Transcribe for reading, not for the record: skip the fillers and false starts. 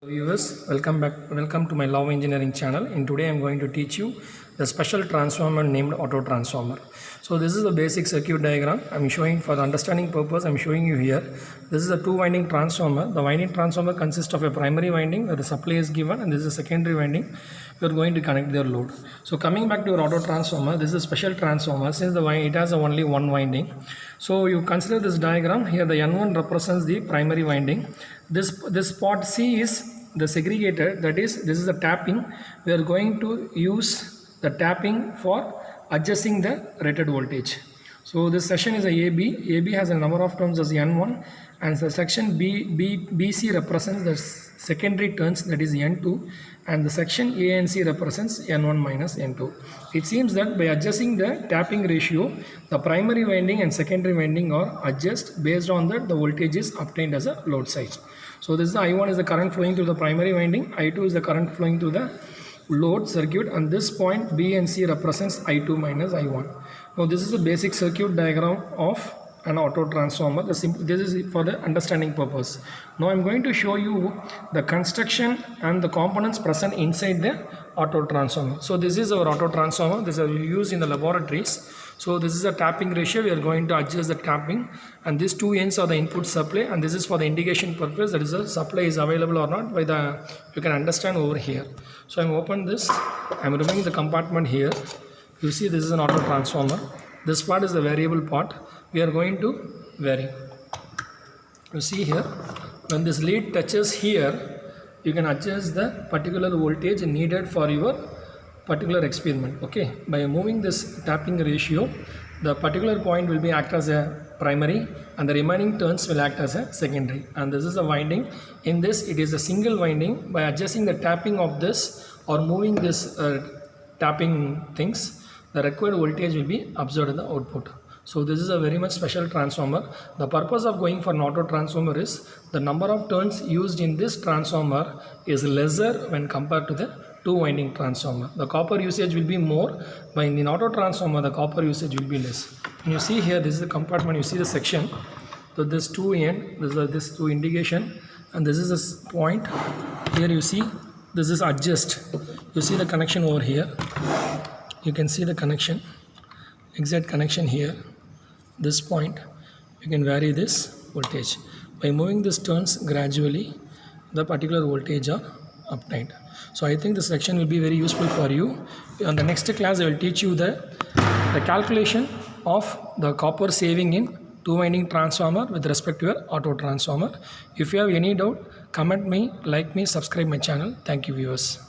Viewers, welcome back. Welcome to my Love Engineering channel. And today I'm going to teach you the special transformer named auto transformer. So this is the basic circuit diagram. I'm showing for the understanding purpose. I'm showing you here. This is a two-winding transformer. The winding transformer consists of a primary winding where the supply is given, and this is a secondary winding. You're going to connect their load. So coming back to your auto transformer, this is a special transformer since it has only one winding. So you consider this diagram here. The N1 represents the primary winding. This part C is the segregator, that is, this is the tapping. We are going to use the tapping for adjusting the rated voltage. So this section is a AB. AB has a number of turns as N1, and the section BC represents the secondary turns, that is N2, and the section A and C represents N1 minus N2. It seems that by adjusting the tapping ratio, the primary winding and secondary winding are adjusted. Based on that, the voltage is obtained as a load side. So this is the I1 is the current flowing through the primary winding, I2 is the current flowing through the load circuit, and this point B and C represents I2 minus I1. Now this is the basic circuit diagram of an auto transformer. This is for the understanding purpose. Now I'm going to show you the construction and the components present inside the auto transformer. So this is our auto transformer. This is used in the laboratories. So this is a tapping ratio. We are going to adjust the tapping, and these two ends are the input supply, and this is for the indication purpose, that is the supply is available or not by the, you can understand over here. So I'm open this, I'm removing the compartment here. You see this is an auto transformer. This part is the variable part. We are going to vary. You see here, when this lead touches here, you can adjust the particular voltage needed for your particular experiment. Okay, by moving this tapping ratio, the particular point will be act as a primary, and the remaining turns will act as a secondary. And this is a winding. In this, it is a single winding. By adjusting the tapping of this or moving this tapping things, the required voltage will be observed in the output. So this is a very much special transformer. The purpose of going for an auto transformer is the number of turns used in this transformer is lesser when compared to the two winding transformer. The copper usage will be more, but in auto transformer the copper usage will be less. And you see here, this is the compartment, you see the section. So this two end, this two indication, and this is this point. Here you see this is adjust. You see the connection over here. You can see the connection, exact connection here. This point, you can vary this voltage. By moving these turns gradually, the particular voltage are obtained. So I think this section will be very useful for you. On the next class, I will teach you the calculation of the copper saving in two winding transformer with respect to your auto transformer. If you have any doubt, comment me, like me, subscribe my channel. Thank you, viewers.